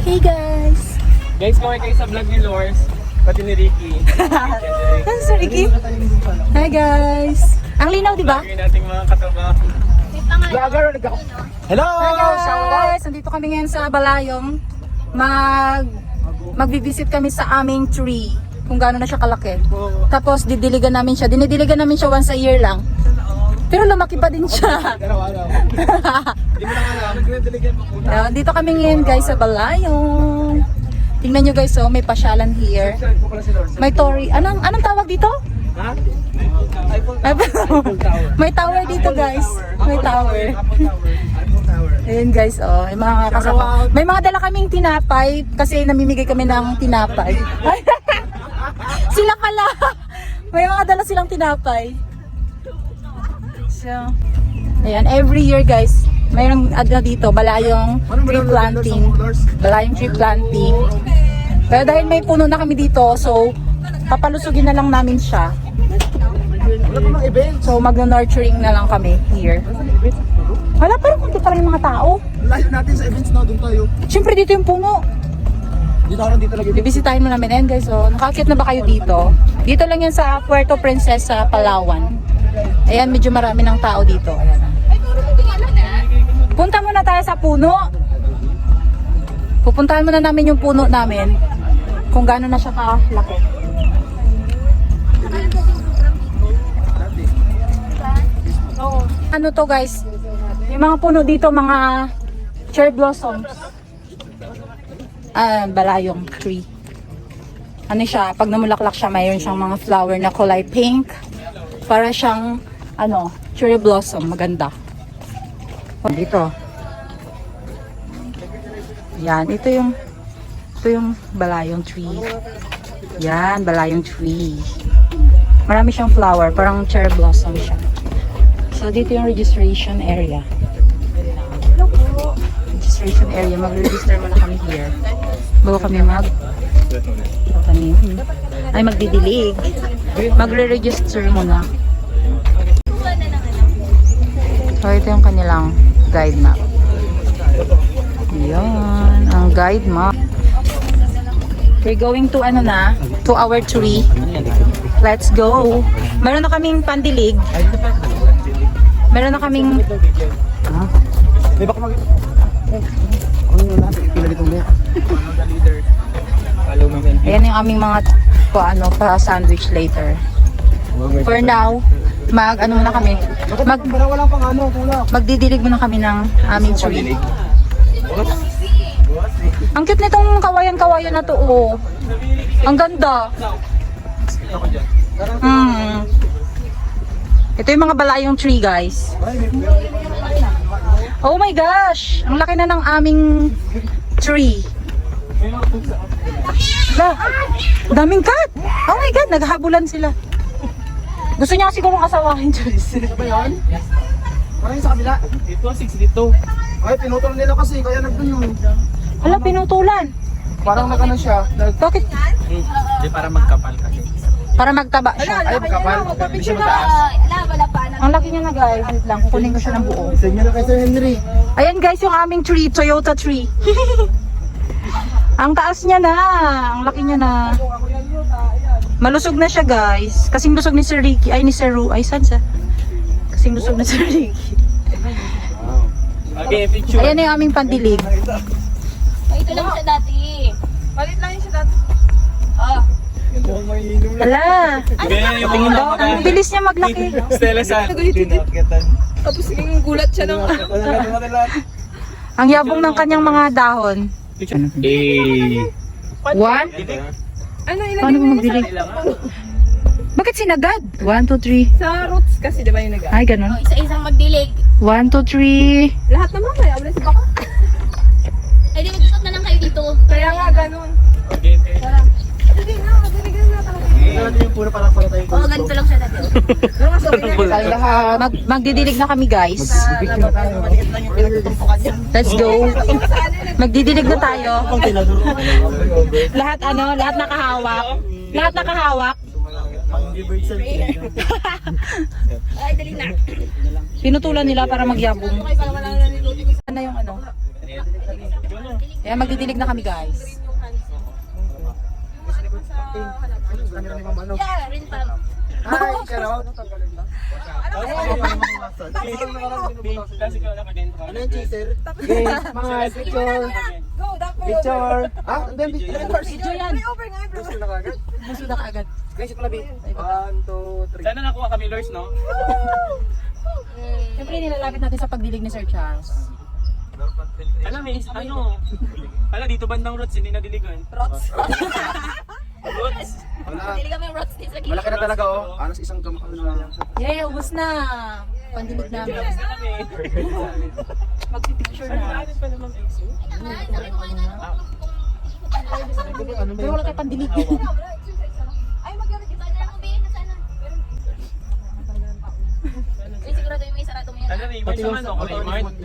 Hey guys! Guys, kaway kayo sa vlog ni Lors, pati ni Ricky. Ano si Ricky? Hi guys! Ang linaw, di ba? Lagyan nating mga kataba. Hello! Hi guys! Nandito kami ngayon sa Balayong. Magbibisit kami sa aming tree. Kung gaano na siya kalaki. Tapos didiligan namin siya. Dinidiligan namin siya once a year lang. Pero lumaki pa din siya. Hindi mo lang alam, nagre-delegate mo po. Dito kami ngayon guys sa Balayong. Tingnan nyo guys, oh, may pasyalan here. May Tory. Anong tawag dito? Ha? May tower dito guys. May tower. Ayun guys, oh, may mga kasama. May mga dala kaming tinapay kasi namimigay kami ng tinapay. Sila pala. May mga dala silang tinapay. So, ayan, every year guys, mayroong dito, balayong tree planting. Balayong tree planting. Pero dahil may puno na kami dito, so papalusugin na lang namin siya. So magno-nurturing na lang kami here. Wala, pero kunti pa rin mga tao. Layo natin sa events na, doon tayo. Siyempre dito yung puno. Dito lagi. Bibisitahin mo namin. Ayan guys, so nakakit na ba kayo dito? Dito lang yan sa Puerto Princesa, Palawan. Ayan, medyo marami ng tao dito. Ayan. Punta muna tayo sa puno. Pupuntahan muna namin yung puno namin. Kung gaano na siya kalaki. Ano to guys? Yung mga puno dito, mga cherry blossoms. Balayong tree. Ano siya, pag namulaklak siya, mayroon siyang mga flower na kulay pink. Para siyang, cherry blossom. Maganda. Dito. Yan, ito yung balayong tree. Yan, balayong tree. Marami siyang flower, parang cherry blossom siya. So, dito yung registration area. Registration area. Mag-register muna kami here. Bago kami magdidilig. Magre-register muna. So, ito yung kanilang guide map. Yan, ang guide map. We're going to to our tree. Let's go. Meron na kaming pandilig. Meron na kaming ayan yung aming mga pa sandwich later. For now, muna kami. Magdidilig muna kami ng aming tree. Ang cute nitong kawayan-kawayan na to, oh. Ang ganda. Ito yung mga balayong tree, guys. Oh my gosh! Ang laki na ng aming tree. Daming cat! Oh my god, naghahabulan sila. Gusto niya siguro asawahin, Joyce. Ito ba yun? Parang sa kabila. Dito, 6 dito. Ay, pinutol nila kasi, kaya nagdun yun. Hala, pinutulan. Parang nagano siya. Bakit? Hindi, para magkapal kasi. Para magtaba siya. Ay, magkapal. Hindi siya mataas. Ang laki niya na guys. Wait lang, kukunin ko siya ng buo. Isa niya na kay Sir Henry. Ayan guys, yung aming tree, Toyota tree. Ang taas niya na. Ang laki niya na. Malusog na siya guys. Kasing lusog ni Sir Ricky. Ay, ni Sir Ru. Ay, saan sa? Kasing lusog na Sir Ricky. Okay, picture. Ayan yung aming pandilig. Ito lang siya dati. Malit lang siya dati. Ala. Ang bilis niya maglaki. Stella sa. Tapos yung gulat siya ng Ang yabong ng kanyang mga dahon. One? ano ilagay Paano mo mo yun magdilig? Bakit sinagad? 1, 2, 3. sa roots kasi di ba yung nag Ay, ganun. isa-isang magdilig. 1, 2, 3. Lahat naman kaya wala si baka. Ay di magsusot na lang kayo dito. Kaya nga ganun. Sige na, magdilig na talaga. Yung puro parang tayo. Oo, ganito lang siya dati. Magdidilig na kami guys. Let's go. Magdidilig na tayo. Lahat lahat nakahawak. Lahat nakahawak. Ay, dali na. Pinutulan nila para magyabong. Okay, para wala na niluto. Ano yung Kaya magdidilig na kami guys. Yeah, rin pa. Hi, shoutout. Ano yung cheater? Guys, mga picture. Picture. Ah, then Video yan. Gusto na kagad. Gusto na kaagad. Guys, ito na, babe. 1, 2, 3. Sana nakuha kami Lors, no? Siyempre nilalapit natin sa pagdilig ni Sir Charles. Alam eh, ano? Ala, dito bandang roots, hindi nadiligan. Rots. Roots? Wala. Dili kami rots din sa gilid. Malaki na talaga, oh. Anas isang kamakaw na. Yeah, ubos na. Pandilig namin. Magpipicture na. pa naman exo? Sabi ko nga na. Pero wala tayo pandilig. Ay, mag-gamit kita na ako, babe. Nasaan na? Ay, sigurado yung may sarado mo yan. Ano na, may sa ano, Raymond?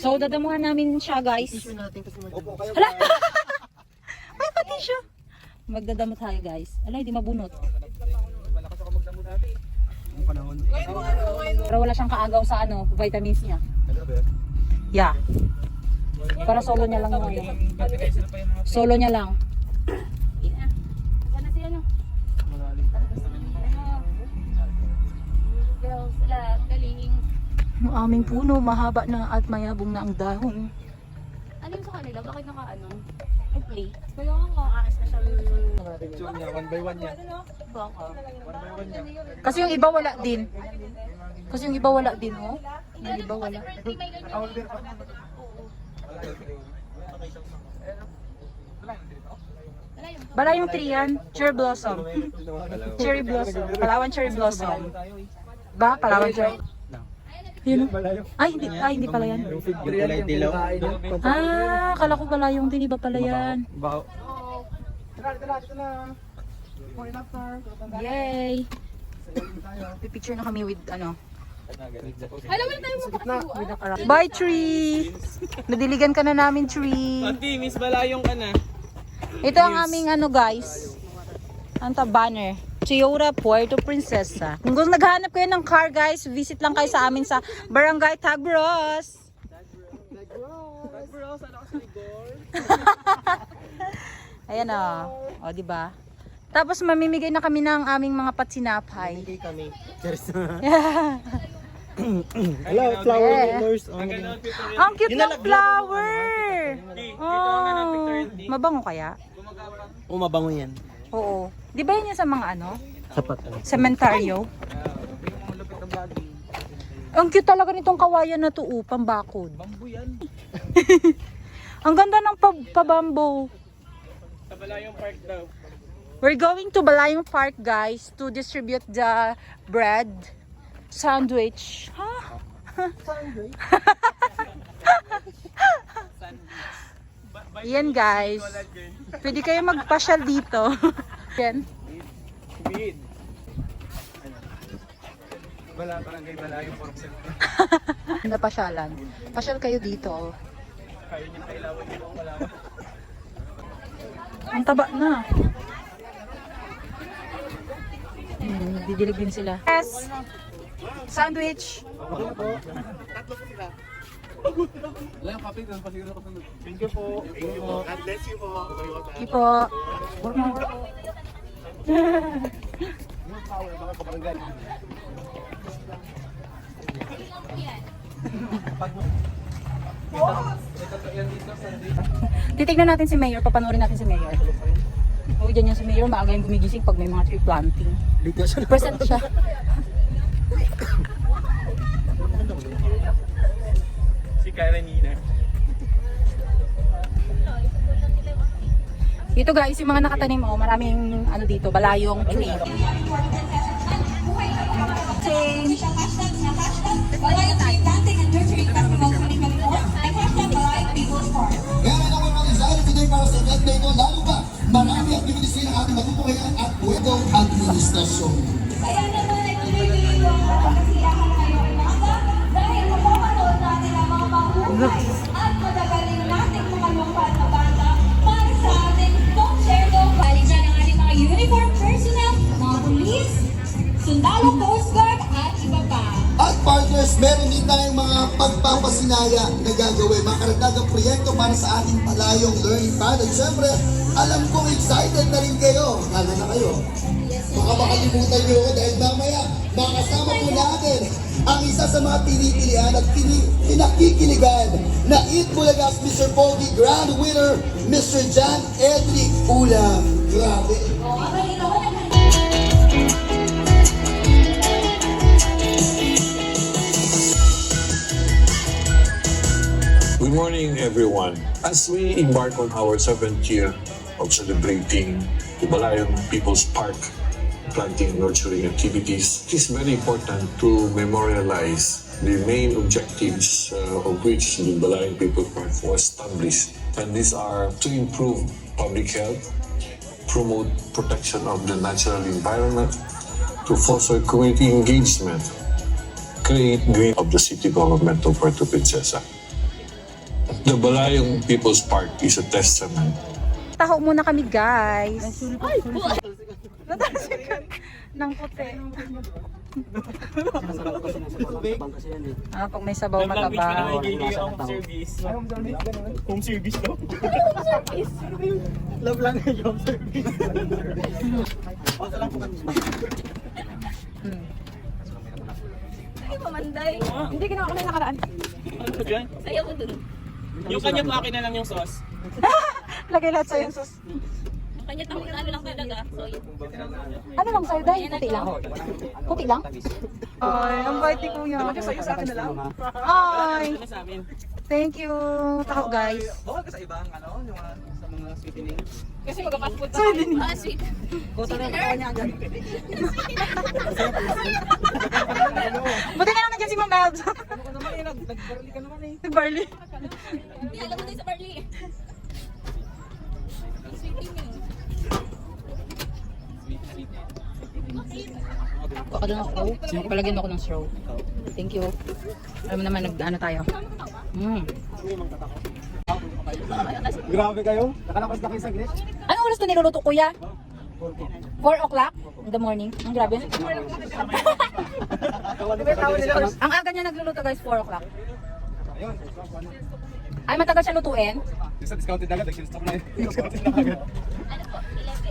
So, dadamuhan namin siya guys. Opo, kayo. Hala! May pati siya. Magdadamo tayo guys. Ala, hindi mabunot. Ang panahon. Pero wala siyang kaagaw sa ano, vitamins niya. Yeah. Para solo niya lang ngayon. Solo niya lang. Sana si ano? Girls, galing. Ang aming puno, mahaba na at mayabong na ang dahon. Ano yung sa kanila? Bakit naka-ano? Ay, play. Kaya nga, special. Picture niya, 1 by 1 niya. Baka. Kasi yung iba wala din. Kasi yung iba wala din, oh. Yung iba wala. Birthday, may ganyan. Wala yung Bala yung tree yan. Cherry blossom. Cherry blossom. Palawan cherry blossom. Ba? Palawan cherry. Yun. Ay, hindi pala yan. Kulay dilaw. Ah, kala ko pala yung din, iba pala yan. Baho. Ito na. Point after. Yay! Picture na kami with ano. Alam mo na tayo makakasuhan. Bye tree! Nadiligan ka na namin tree. Pati, Miss Balayong ka na. Ito ang aming ano guys. Anta banner. Chiora, Puerto Princesa. Kung gusto naghahanap kayo ng car guys, visit lang kayo sa amin sa Barangay Tagros. Ayan o. O, diba? Tapos mamimigay na kami ng aming mga patsinapay. Hindi kami. Cheers. Yeah. Hello, flower Yeah. lovers. Ganon, Peter. Ang cute ng flower! Dito nga ng Peter Oh, Andy. mabango kaya? Mabango yan. Oo. Di ba yan yung sa mga ano? Sapat. Sementaryo? Ang cute talaga nitong kawayan na to, pambakod. Bambu yan. Ang ganda ng pabambo. Sa Balayong Park daw. We're going to Balayong Park guys to distribute the bread sandwich. Ha? Yan guys. Pwede kayo magpasyal dito. Yan. Bid. Bala, barangay Balayong Park Center. Napasyalan. Pasyal kayo dito. Kaya niya kailawan niyo kung wala. Ang taba na. Didilig din sila. Yes! Sandwich! Wala yung kape, ganun pa siguro ako. Thank you po. Thank you po. God bless you po. Ipo. Titignan natin si Mayor, papanoorin natin si Mayor. Uy, dyan yan si Mayor, maaga yung gumigising pag may mga tree planting. Dito siya. Present siya. Si Karenina. Dito guys, yung mga nakatanim, oh, maraming ano dito, balayong tree. Change. Kaya ako mga design today para sa event na ito, lalo pa marami activities din ang ating matutuhayan at pwedeng administrasyon. Kaya naman ay tuloy-tuloy ang kasiyahan ngayong umaga dahil mapapanood natin ang mga mahuhusay at magagaling nating mga lokal na banda para sa ating concerto. Bali dyan ang ating mga uniform personnel, mga police, sundalo, coast guard at iba pa. At partners, meron din tayo pampasinaya na gagawin, mga karagdagang proyekto para sa ating palayong learning path. At syempre, alam kong excited na rin kayo. Lalo na kayo. Baka makalimutan niyo ako dahil mamaya makasama po natin ang isa sa mga pinipilian at pinakikiligan na Eat Bulagas Mr. Pogi Grand Winner, Mr. John Edric Ulam. Grabe. Good morning, everyone. As we embark on our 7th year of celebrating the Balayan People's Park planting and nurturing activities, it is very important to memorialize the main objectives of which the Balayan People's Park was established. And these are to improve public health, promote protection of the natural environment, to foster community engagement, create green of the city government of Puerto Princesa. The Balayong People's Park is a testament. Taho muna kami, guys. Natasikan ng puti. Pag may sabaw Love language pa mataba. naman yung home service. Home service daw. Love language home service. Ay, mamanday. Hindi ginawa ko na yung nakaraan. Ano ba dyan? Ayaw ko dun. Yung kanya po akin na lang yung sauce. Lagay lahat sa'yo. Ang kanya tanong ano lang talaga. So, yun. Ano lang sa'yo, Day? Puti lang? Puti lang? Ay, ang bait ni Kuya. Sa'yo sa akin na lang. Ay, Ito na sa amin. thank you. Taho, guys. Bawal ka sa ibang ano, yung mga sa mga sweetening. Kasi mag-fast food tayo. Ah, sweet. Kota na yung niya agad. Buti na lang nandiyan si Ma'am Elbs. Ano ka naman eh, nag-barley ka naman eh. Nag-barley. Hindi, alam mo tayo sa Barley. Baka doon ako. Palagyan mo ako ng straw. Thank you. Alam mo naman, nag-ano tayo. Grabe kayo. Nakalapas na kayo saglit. Anong oras ito niluluto, Kuya? 4 o'clock in the morning. Ang grabe. Ang aga niya nagluluto, guys, 4 o'clock. Ayun. Ay, matagal siya lutuin. Sa discounted agad, nag-stock na yun. Discounted na agad. Ano po?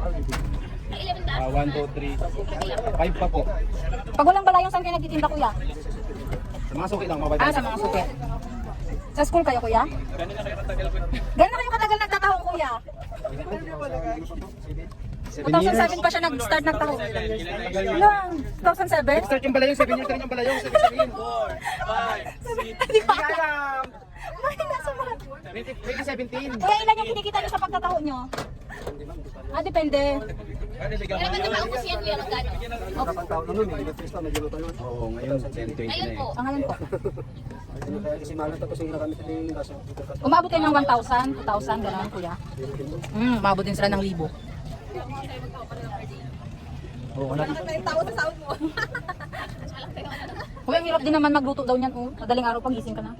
11. Ay, 11 ba? 1, 2, 3, 5 pa po. Pag walang balayong, saan kayo nagtitinda, Kuya? Sa mga suki lang, mabay. Sa mga suki. Sa school kayo, Kuya? Gano'n na kayo katagal nagtataho, Kuya? 2007 pa siya nag-start nagtaho. Lang, 2007? Start yung balayong, 7 years na rin yung balayong. 7 Hindi ko alam. May nasa mga. 2017. Kuya, ilan yung kinikita niyo sa pagtataho niyo? Depende. Pero pag naubos yan, kuya, magkano? Kapag taon na nun, nag-twist na, nag-luto nun. Oo, ngayon, 10, 20 Ayun po. Ang ngayon po. Kasi malang tapos yung nakamit na yung kaso. Umabot kayo ng 1,000, 2,000, gano'n, Kuya. Umabot din sila ng 1,000. Oo, wala. Kuya, ang hirap din naman magluto daw niyan. Madaling araw pagising ka na.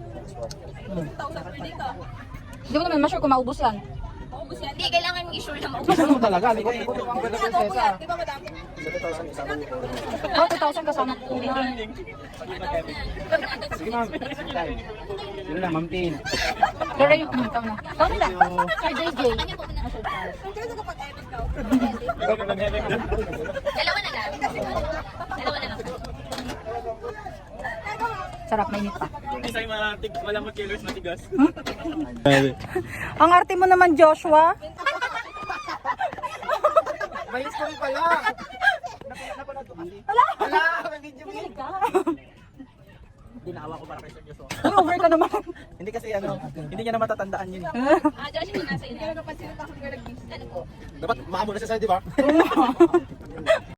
Hindi mo naman ma-sure kung maubos yan. Maubos yan. Hindi, kailangan mong i-sure na maubos. Gusto mo talaga, hindi ko ang ganda prinsesa. Di ba, madami? 2,000 kasama ko. Sige ma'am. Yun lang, ma'am Tin. Pero yung ikaw na. Ikaw nila. Sir JJ. Kanya po na. Dalawa na lang. Dalawa na lang. Sarap, mainit pa. Isa'y walang mag-kilos matigas. Ang arte mo naman, Joshua. Mayos ko rin pala. Wala, may video mo. Ginawa ko para kay Sir Joshua. Uy, over ka naman. Hindi kasi ano, hindi niya na matatandaan yun. Ah, Josh, ito nasa inyo. Ano po? Dapat makamuna siya sa'yo, di ba?